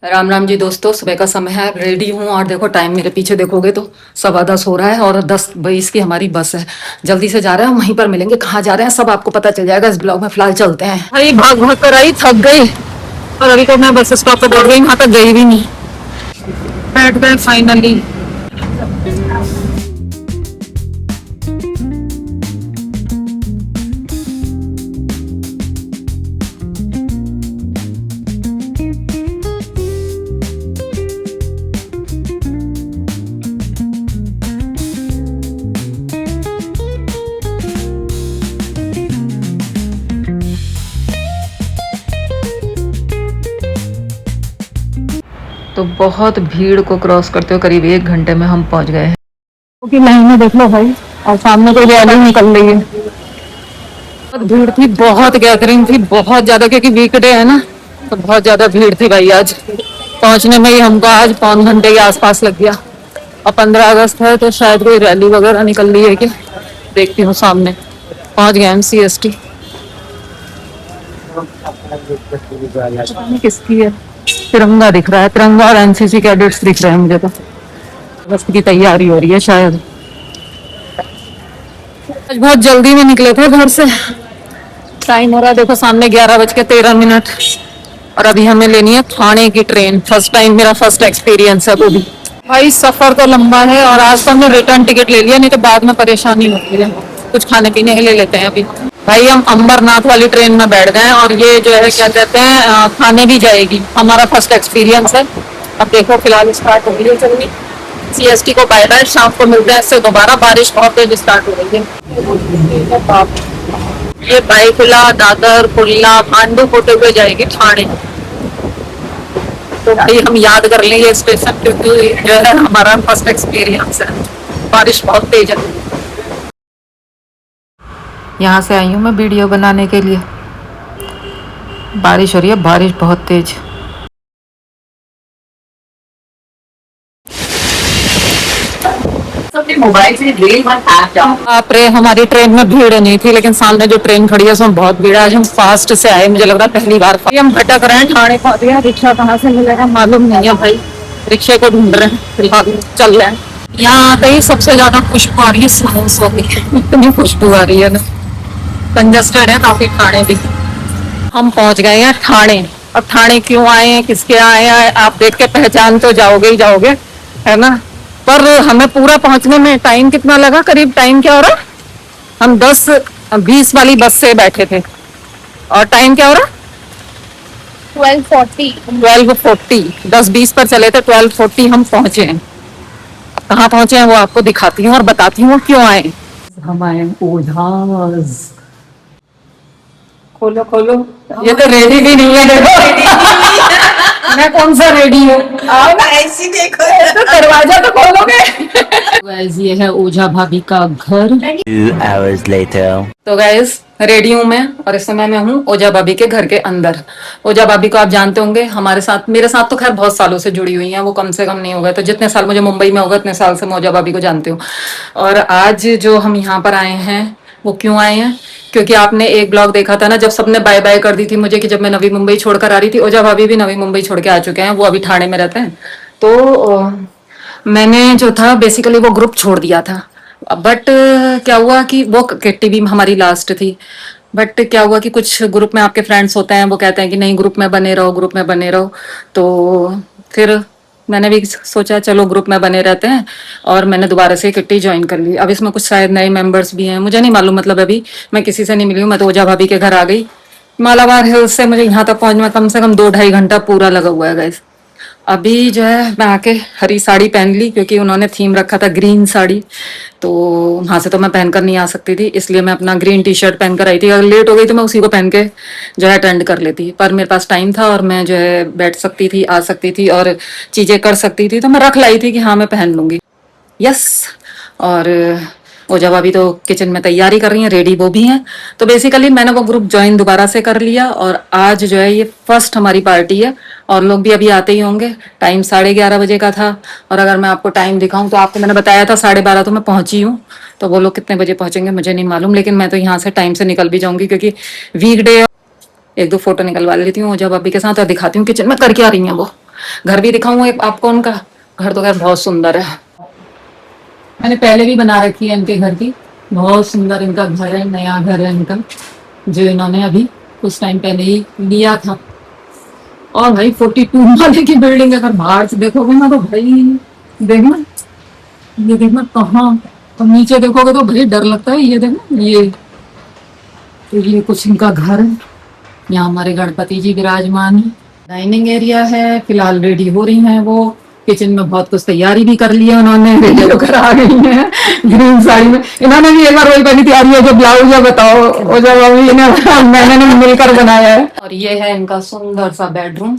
राम राम जी दोस्तों, सुबह का समय है। रेडी हूँ और देखो टाइम मेरे पीछे देखोगे तो 10:15 हो रहा है और 10:22 की हमारी बस है। जल्दी से जा रहे हैं, वहीं पर मिलेंगे। कहाँ जा रहे हैं सब आपको पता चल जाएगा इस ब्लॉग में। फिलहाल चलते हैं। भाई भाग भाग कर आई, थक गई और अभी तो मैं बस स्टॉप पे दौड़ गई, वहां तक गई भी नहीं। बैठ गए फाइनली। तो बहुत भीड़ को क्रॉस करते हुए करीब 1 घंटे में हम पहुंच गए हैं। क्योंकि लाइन में देख लो भाई, और सामने कोई रैली निकल रही है। बहुत भीड़ थी, बहुत गैदरिंग थी, बहुत ज्यादा, क्योंकि वीकडे है ना, तो बहुत ज्यादा भीड़ थी भाई। आज पहुंचने में ही हमको आज 5 घंटे के आसपास लग गया। और 15 अगस्त है तो शायद कोई रैली वगैरह निकल रही है कि देखती हूँ। सामने पहुंच गए MCST। किसकी है? तिरंगा दिख रहा है, तिरंगा और NCC कैडेट्स दिख रहे हैं मुझे तो। बस की तैयारी हो रही है शायद। आज बहुत जल्दी में निकले थे घर से। टाइम हो रहा है देखो सामने 11:13। और अभी हमें लेनी है ठाणे की ट्रेन। फर्स्ट टाइम, मेरा फर्स्ट एक्सपीरियंस है वो भी। भाई सफर तो लंबा है और आज तो हमने रिटर्न टिकट ले लिया, नहीं तो बाद में परेशानी होती है। कुछ खाने पीने के लिए लेते हैं अभी। भाई हम अंबरनाथ वाली ट्रेन में बैठ गए और ये जो है क्या कहते हैं, खाने भी जाएगी। हमारा फर्स्ट एक्सपीरियंस है। अब देखो फिलहाल स्टार्ट हो गई है चलनी। CST को बाय बाय, शाम को मिलते हैं इससे दोबारा। बारिश बहुत तेज स्टार्ट हो रही है। ये बाईकुला, दादर, कुर्ला, भांडू होते हुए जाएगी ठाणे। तो भाई हम याद कर लेंगे स्टेशन, क्योंकि जो है हमारा फर्स्ट एक्सपीरियंस है। बारिश बहुत तेज है। यहाँ से आई हूँ मैं वीडियो बनाने के लिए। बारिश हो रही है, बारिश बहुत तेज। मोबाइल से आप रे, हमारी ट्रेन में भीड़ नहीं थी, लेकिन सामने जो ट्रेन खड़ी है उसमें बहुत भीड़ है। आज हम फास्ट से आए, मुझे लग रहा है पहली बार। हम भटक रहे हैं, ठाणे पहुंच गए। रिक्शा कहाँ से मिलेगा मालूम नहीं है भाई, रिक्शे को ढूंढ रहे हैं। फिलहाल चल रहे हैं। यहाँ आते ही सबसे ज्यादा खुशबू आ रही है समोसों की। इतनी खुशबू आ रही है ना। कंजस्टेड है काफी ठाणे भी। हम पहुंच गए हैं ठाणे। अब ठाणे क्यों आए हैं, किसके आए हैं, आप देख के पहचान तो जाओगे ही जाओगे, है ना। पर हमें पूरा पहुंचने में टाइम कितना लगा, करीब टाइम क्या हो रहा, हम 10:20 वाली बस से बैठे थे और टाइम क्या हो रहा, 12:40। 10:20 पर चले थे, 12:40 हम पहुंचे हैं। कहाँ पहुंचे हैं वो आपको दिखाती हूँ और बताती हूँ क्यों आए। हम आए ओझाज। खोलो खोलो, ये तो रेडी भी नहीं है देखो। मैं कौन सा रेडी हूँ, ऐसी देखो। तो दरवाजा तो खोलोगे। ये है ओझा भाभी का घर। 2 hours later. तो गाइस रेडी हूँ मैं और इस समय मैं हूँ ओझा भाभी के घर के अंदर। ओझा भाभी को आप जानते होंगे, हमारे साथ, मेरे साथ तो खैर बहुत सालों से जुड़ी हुई हैं। वो कम से कम नहीं होगा तो जितने साल मुझे मुंबई में होगा उतने साल से मैं ओझा भाभी को जानती हूँ। और आज जो हम यहाँ पर आए हैं वो क्यों आए हैं, क्योंकि आपने एक ब्लॉग देखा था ना जब सबने बाय बाय कर दी थी मुझे, कि जब मैं नवी मुंबई छोड़कर आ रही थी। ओझा भाभी भी नवी मुंबई छोड़ के आ चुके हैं, वो अभी ठाणे में रहते हैं। तो मैंने जो था बेसिकली वो ग्रुप छोड़ दिया था। बट क्या हुआ कि वो किट्टी भी हमारी लास्ट थी। बट क्या हुआ कि कुछ ग्रुप में आपके फ्रेंड्स होते हैं, वो कहते हैं कि नहीं ग्रुप में बने रहो, ग्रुप में बने रहो। तो फिर मैंने भी सोचा चलो ग्रुप में बने रहते हैं और मैंने दोबारा से किट्टी ज्वाइन कर ली। अब इसमें कुछ शायद नए मेंबर्स भी हैं, मुझे नहीं मालूम। मतलब अभी मैं किसी से नहीं मिली हूँ, मैं तो ओझा भाभी के घर आ गई। मालाबार हिल्स से मुझे यहाँ तक पहुंचने में कम से कम 2-2.5 घंटा पूरा लगा हुआ है गाइस। अभी जो है मैं आके हरी साड़ी पहन ली, क्योंकि उन्होंने थीम रखा था ग्रीन साड़ी, तो वहां से तो मैं पहनकर नहीं आ सकती थी, इसलिए मैं अपना ग्रीन टी-शर्ट पहनकर आई थी। अगर लेट हो गई तो मैं उसी को पहन के जो है अटेंड कर लेती, पर मेरे पास टाइम था और मैं जो है बैठ सकती थी, आ सकती थी और चीजें कर सकती थी, तो मैं रख लाई थी कि हाँ मैं पहन लूंगी। यस। और ओझा भाभी तो किचन में तैयारी कर रही हैं, रेडी वो भी हैं। तो बेसिकली मैंने वो ग्रुप ज्वाइन दोबारा से कर लिया और आज जो है ये फर्स्ट हमारी पार्टी है और लोग भी अभी आते ही होंगे। टाइम 11:30 बजे का था और अगर मैं आपको टाइम दिखाऊं तो आपको मैंने बताया था 12:30, तो मैं पहुंची हूँ। तो वो लोग कितने बजे पहुंचेंगे मुझे नहीं मालूम, लेकिन मैं तो यहाँ से टाइम से निकल भी जाऊंगी, क्योंकि वीकडे। 1-2 फोटो निकलवा लेती हूँ ओझा भाभी के साथ और दिखाती हूँ किचन में कर क्या रही हैं वो। घर भी दिखाऊं एक आपको उनका। घर तो खैर बहुत सुंदर है, मैंने पहले भी बना रखी है इनके घर की। बहुत सुंदर इनका घर है, नया घर है इनका, जो इन्होंने अभी कुछ टाइम पहले ही लिया था। और भाई 42 माले की बिल्डिंग है, अगर बाहर से देखोगे ना तो भाई देखना, ये देखना कहाँ, और नीचे देखोगे तो भाई डर लगता है। ये देखना, ये तो ये कुछ इनका घर है। यहाँ हमारे गणपति जी विराजमान है। डाइनिंग एरिया है, फिलहाल रेडी हो रही हैं वो। किचन में बहुत कुछ तैयारी भी कर ली है उन्होंने, रेडी होकर आ गई हैं ग्रीन साड़ी में। इन्होंने भी एक बार वही पहनी तैयारी है जो ब्लाउज है, बताओ वो जब अभी इन्हें मैंने मिलकर बनाया है। और ये है इनका सुंदर सा बेडरूम,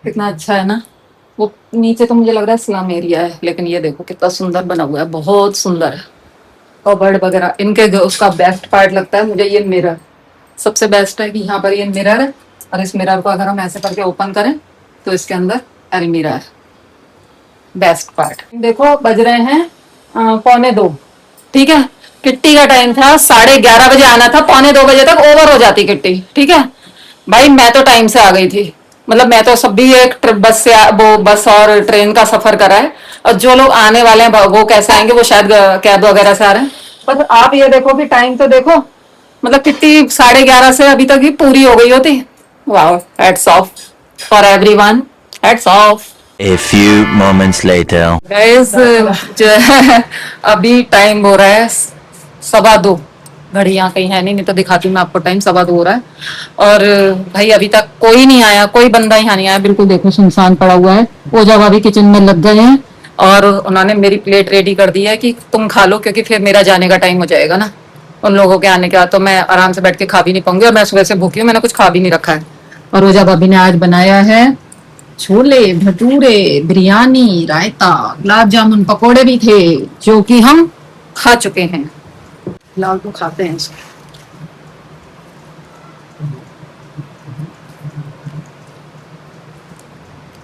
कितना अच्छा है ना। वो नीचे तो मुझे लग रहा है स्लम एरिया है, लेकिन ये देखो कितना सुंदर बना हुआ है, बहुत सुंदर है। कबर्ड वगैरह इनके उसका बेस्ट पार्ट लगता है मुझे ये मिरर, सबसे बेस्ट है कि यहाँ पर ये मिरर है, और इस मिरर को अगर हम ऐसे करके ओपन करें तो इसके अंदर अलमीरा है। बेस्ट पार्ट देखो, बज रहे हैं 1:45, ठीक है। किट्टी का टाइम था 11:30 बजे आना था, 1:45 तक ओवर हो जाती किट्टी, ठीक है भाई। मैं तो टाइम से आ गई थी, मतलब मैं तो सब भी एक ट्रिप बस से वो बस और ट्रेन का सफर करा है, और जो लोग आने वाले हैं वो कैसे आएंगे, वो शायद कैब वगैरह से आ रहे हैं। पर आप ये देखो कि टाइम तो देखो, मतलब कितनी 11:30 से अभी तक ही पूरी हो गई होती। Wow, hats off for everyone, hats off. A few moments later. Guys जो है अभी टाइम हो रहा है 2:15, घड़ी यहाँ कहीं है नहीं तो दिखाती हूँ मैं आपको टाइम। 2:15 हो रहा है, और भाई अभी तक कोई नहीं आया, कोई बंदा यहाँ नहीं आया, बिल्कुल देखो सुनसान पड़ा हुआ है। वो जब अभी किचन में लग गए हैं, और उन्होंने मेरी प्लेट रेडी कर दी है कि तुम खा लो, क्योंकि फिर मेरा जाने का टाइम हो जाएगा ना उन लोगों के आने के बाद, तो मैं आराम से बैठ के खा भी नहीं पाऊंगी, और मैं सुबह से भूखी हूँ, मैंने कुछ खा भी नहीं रखा है। और रोजा भाभी ने आज बनाया है छोले भटूरे, बिरयानी, रायता, गुलाब जामुन, पकोड़े भी थे, जो कि हम खा चुके हैं। फिलहाल तो खाते हैं इसको।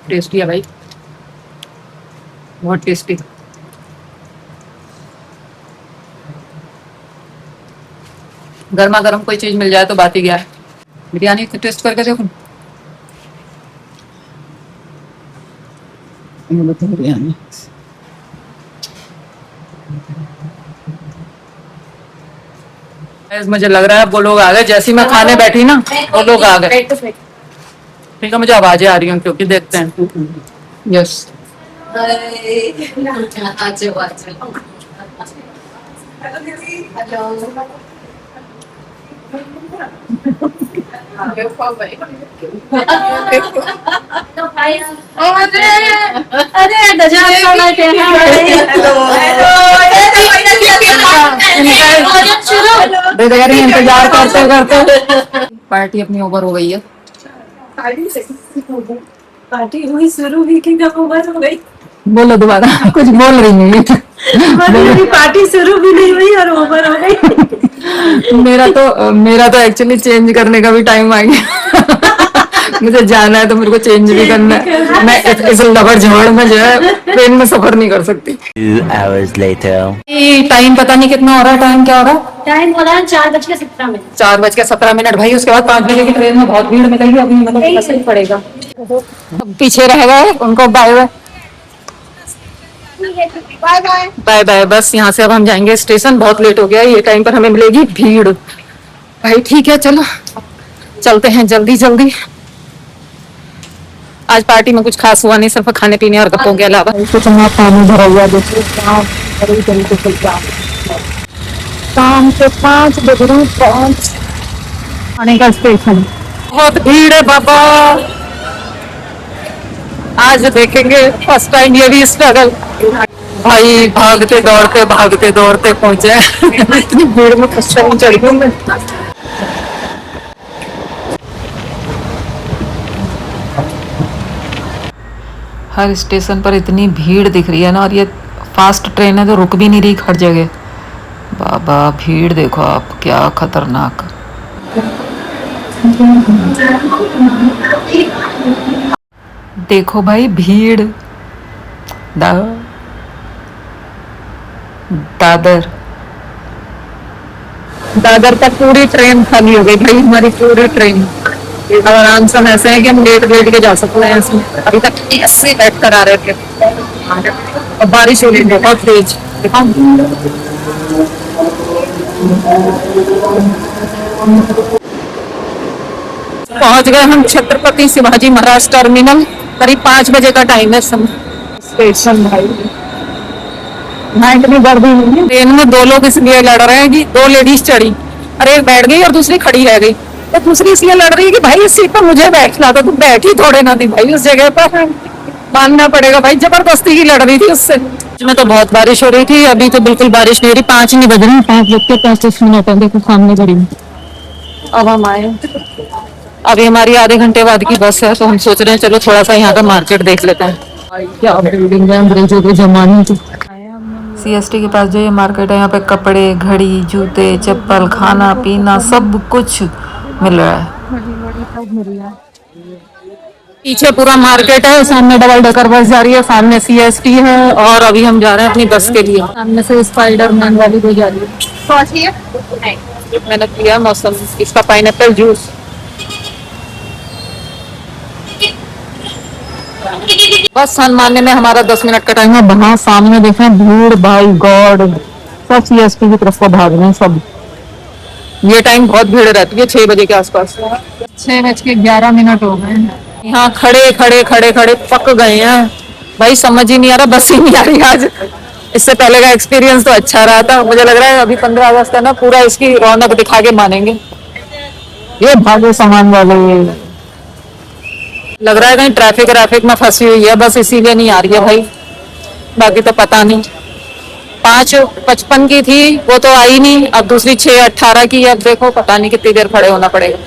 टेस्टी है भाई, बहुत टेस्टी। गर्मा गर्म कोई चीज मिल जाए तो बात ही क्या है। बिरयानी को टेस्ट करके देखो, बिरयानी मुझे लग रहा है वो लोग आ गए, जैसे ही मैं खाने बैठी ना वो लोग आ गए। ठीक है, मुझे आवाजें आ रही हैं क्योंकि देखते हैं। यस इंतजार करते करते पार्टी अपनी ओवर हो गई है। पार्टी हुई शुरू हुई कि कब ओवर हो गई? बोलो दोबारा, कुछ बोल रही है। पार्टी शुरू भी नहीं हुई और ओवर हो गई। मेरा तो एक्चुअली चेंज करने का भी टाइम आ गया। मुझे जाना है तो मेरे को चेंज भी करना है। मैं इस लबड़ झबड़ में जो है ट्रेन में सफर नहीं कर सकती। 2 hours later. टाइम पता नहीं कितना हो रहा है, टाइम क्या हो रहा है? टाइम हो रहा है 4:17। 4:17 भाई। उसके बाद 5 बजे की ट्रेन में बहुत भीड़ मिलेगी, अभी मतलब फंसना ही पड़ेगा। पीछे रह गए, उनको bye bye bye bye bye bye. बस यहाँ से अब हम जाएंगे स्टेशन, बहुत लेट हो गया है, ये टाइम पर हमें मिलेगी भीड़। भाई ठीक है, चलो चलते हैं जल्दी जल्दी। आज पार्टी में कुछ खास हुआ नहीं, सिर्फ खाने पीने और गप्पों के अलावा। पानी भरा हुआ देखिए, शाम के 5 बजे पहुंच आने का स्टेशन। बहुत भीड़ है बाबा, आज देखेंगे फर्स्ट टाइम ये भी स्ट्रगल। भाई भागते दौड़ते पहुंचे। इतनी भीड़ में फर्स्ट टाइम चढ़ गई मैं। हर स्टेशन पर इतनी भीड़ दिख रही है ना, और ये फास्ट ट्रेन है तो रुक भी नहीं रही हर जगह। बाबा भीड़ देखो आप, क्या खतरनाक। देखो भाई भीड़। दादर तक पूरी ट्रेन खाली हो गई भाई, हमारी पूरी ट्रेन। अब आराम से हम ऐसे है कि हम लेट लेट के जा सकते हैं इसमें। अभी तक ऐसे बैठ कर आ रहे थे और बारिश हो रही बहुत तेज। पहुंच गए हम छत्रपति शिवाजी महाराज टर्मिनल। करीब 5 बजे का टाइम है समय। स्टेशन भाई यहाँ इतनी गर्दी नहीं है। ट्रेन में 2 लोग इसलिए लड़ रहे हैं कि 2 लेडीज चढ़ी, अरे एक बैठ गई और दूसरी खड़ी रह गई। तो दूसरी इसलिए लड़ रही है कि भाई इस सीट पर मुझे बैठना था, तुम बैठी थोड़े ना थी भाई उस जगह पर, मानना पड़ेगा भाई, जबरदस्ती की लड़ रही थी उससे। में तो बहुत बारिश हो रही थी, अभी तो बिल्कुल बारिश नहीं हो रही। 5 नहीं बज रही, 5:35 है। देखो सामने खड़ी। अब हम आए, अभी हमारी आधे घंटे बाद की बस है, तो हम सोच रहे हैं चलो थोड़ा सा यहाँ का मार्केट देख लेते हैं। क्या बिल्डिंग है अंग्रेजों के जमाने की। सीएसटी के पास जो ये मार्केट है, यहाँ पे कपड़े, घड़ी, जूते, चप्पल, खाना पीना सब कुछ मिल रहा है। पीछे पूरा मार्केट है, सामने डबल डेकर बस जा रही है, सामने सीएसटी है और अभी हम जा रहे हैं अपनी बस के लिए। सामने से स्पाइडरमैन वाली भी जा रही है। मैंने पिया मौसम इसका पाइनएप्पल जूस। बस हनुमाने में हमारा 10 मिनट का टाइम है। वहाँ सामने देखें भीड़, भाई गॉड, सब सीएसटी की तरफ को भाग रहे हैं सब। ये टाइम बहुत भीड़ रहती है 6 बजे के आसपास। 6:11 हो गए। यहाँ खड़े खड़े खड़े खड़े पक गए हैं भाई, समझ ही नहीं आ रहा, बस ही नहीं आ रही आज। इससे पहले का एक्सपीरियंस तो अच्छा रहा था, मुझे लग रहा है अभी 15 अगस्त है ना, पूरा इसकी रौनक दिखा के मानेंगे। ये भागो सामान वाले, लग रहा है कहीं ट्रैफिक में फंसी हुई है बस, इसीलिए नहीं आ रही है भाई, बाकी तो पता नहीं। 5:55 की थी वो तो आई नहीं, अब दूसरी 6:18 की। अब देखो पता नहीं कितनी देर खड़े होना पड़ेगा।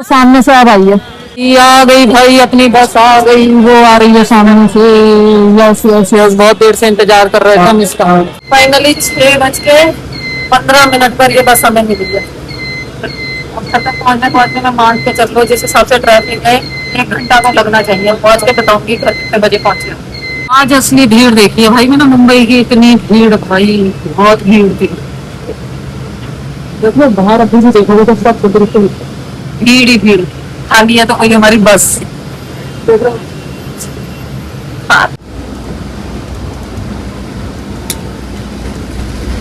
सामने से अब आई है, ये आ गई भाई, अपनी बस आ गई, वो आ रही है सामने से। यस यस यस, बहुत देर से इंतजार कर रहे थे हम इसका। फाइनली 6:15 पर ये बस हमें मिली है। अब तक पहुंचने में मान के चल लो जिस हिसाब से ट्रैफिक है, 1 घंटा तो लगना चाहिए। पहुंच के बताऊंगी घर कितने बजे पहुंचे। आज असली भीड़ देखी है भाई मैंने, मुंबई की इतनी भीड़ भाई, बहुत भीड़ थी। देखो बाहर अभी भी देखोगे तो सब बिल्कुल भीड़ ही भीड़। खाली है तो कोई हमारी बस।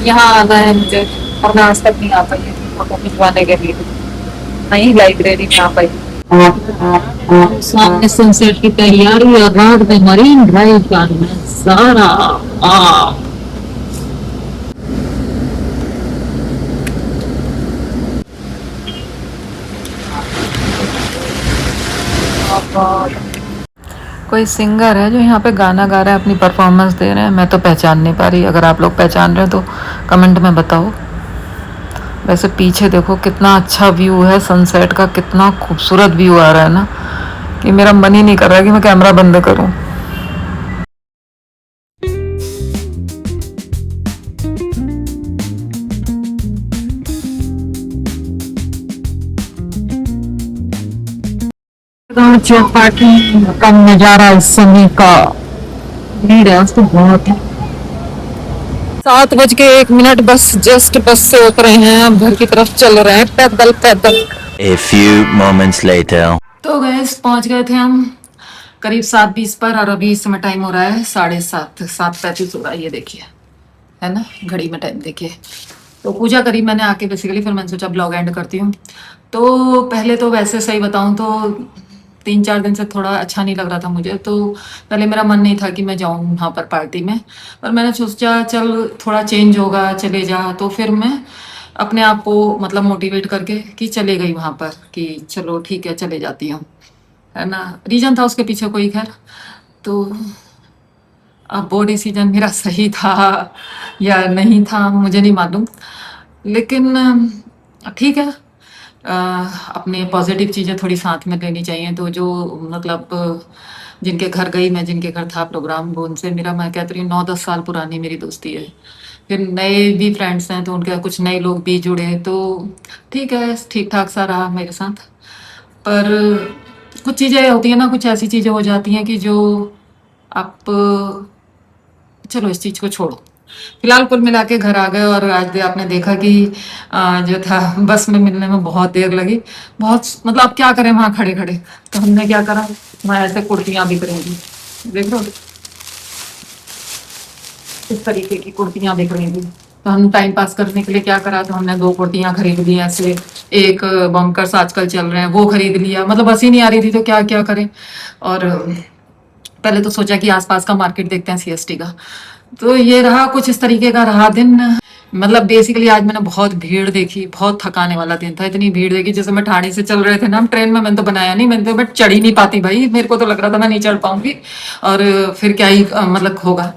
यहाँ आना है मुझे और मैं आज तक नहीं आ पाई फोटो खिंचवाने के लिए, नहीं लाइब्रेरी में आ पाई। सामने सनसेट की तैयारी और रात में मरीन ड्राइव का नजारा। कोई सिंगर है जो यहाँ पे गाना गा रहा है, अपनी परफॉर्मेंस दे रहे हैं। मैं तो पहचान नहीं पा रही, अगर आप लोग पहचान रहे हैं तो कमेंट में बताओ। वैसे पीछे देखो कितना अच्छा व्यू है सनसेट का, कितना खूबसूरत व्यू आ रहा है ना कि मेरा मन ही नहीं कर रहा कि मैं कैमरा बंद करूं। चौपाटी का नजारा इस समय का, भीड़ है उसको बहुत है। 7:01 बस जस्ट बस से उतरे हैं, अब घर की तरफ चल रहे हैं पैदल पैदल। A few moments later. तो गैस पहुंच गए थे हम करीब 7:20 पर और अभी इस समय टाइम हो रहा है 7:30, 7:35 हो रहा है। ये देखिए है ना, घड़ी में टाइम देखिए। तो पूजा करी मैंने आके बेसिकली, फिर मैंने सोचा ब्लॉग एंड करती हूँ। तो पहले तो वैसे सही बताऊँ तो 3-4 दिन से थोड़ा अच्छा नहीं लग रहा था मुझे, तो पहले मेरा मन नहीं था कि मैं जाऊँ वहाँ पर पार्टी में, पर मैंने सोचा चल थोड़ा चेंज होगा, चले जा। तो फिर मैं अपने आप को मतलब मोटिवेट करके कि चले गई वहाँ पर, कि चलो ठीक है चले जाती हूँ, है ना। रीज़न था उसके पीछे कोई, खैर तो अब वो डिसीजन मेरा सही था या नहीं था मुझे नहीं मालूम, लेकिन ठीक है। अपने पॉजिटिव चीज़ें थोड़ी साथ में लेनी चाहिए। तो जो मतलब जिनके घर गई मैं, जिनके घर था प्रोग्राम, वो उनसे मेरा, मैं कहती हूँ 9-10 साल पुरानी मेरी दोस्ती है। फिर नए भी फ्रेंड्स हैं तो उनके कुछ नए लोग भी जुड़े, तो ठीक है ठीक ठाक सा रहा मेरे साथ। पर कुछ चीज़ें होती हैं ना, कुछ ऐसी चीज़ें हो जाती हैं कि जो आप, चलो इस चीज़ को छोड़ो, फिलहाल कुल मिला के घर आ गए और आज भी आपने देखा कि जो था बस में मिलने में बहुत देर लगी। बहुत मतलब अब क्या करें वहां खड़े खड़े, तो हमने क्या करा, वहां ऐसे कुर्तियां बिक रही थी, देख लो इस तरीके की कुर्तियां बिक रही थी। तो हम टाइम पास करने के लिए क्या करा, तो हमने 2 कुर्तियां खरीद ली ऐसे। एक बम्पर्स आजकल चल रहे हैं वो खरीद लिया, मतलब बस ही नहीं आ रही थी तो क्या क्या करें। और पहले तो सोचा कि आसपास का मार्केट देखते हैं सीएसटी का। तो ये रहा कुछ इस तरीके का रहा दिन। मतलब बेसिकली आज मैंने बहुत भीड़ देखी, बहुत थकाने वाला दिन था। इतनी भीड़ देखी, जैसे मैं ठाणे से चल रहे थे ना हम ट्रेन में, मैंने तो बनाया नहीं, मैंने तो बट चढ़ ही नहीं पाती भाई, मेरे को तो लग रहा था मैं नहीं चढ़ पाऊंगी और फिर क्या ही मतलब होगा।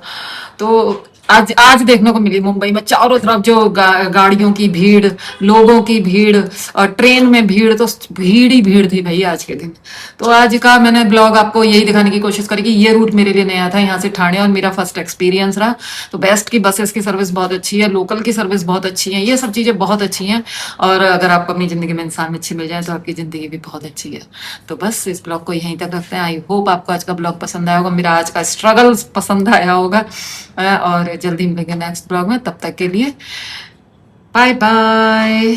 तो आज आज देखने को मिली मुंबई में चारों तरफ जो गाड़ियों की भीड़, लोगों की भीड़ और ट्रेन में भीड़, तो भीड़ ही भीड़ थी भाई आज के दिन। तो आज का मैंने ब्लॉग आपको यही दिखाने की कोशिश करी कि ये रूट मेरे लिए नया था यहाँ से ठाणे और मेरा फर्स्ट एक्सपीरियंस रहा। तो बेस्ट की बसेस की सर्विस बहुत अच्छी है, लोकल की सर्विस बहुत अच्छी है, ये सब चीजें बहुत अच्छी हैं। और अगर आपको अपनी जिंदगी में इंसान अच्छी मिल जाए तो आपकी जिंदगी भी बहुत अच्छी है। तो बस इस ब्लॉग को यहीं तक रखते हैं। आई होप आपको आज का ब्लॉग पसंद आया होगा, मेरा आज का स्ट्रगल पसंद आया होगा। और जल्दी मिलेंगे नेक्स्ट ब्लॉग में, तब तक के लिए बाय बाय।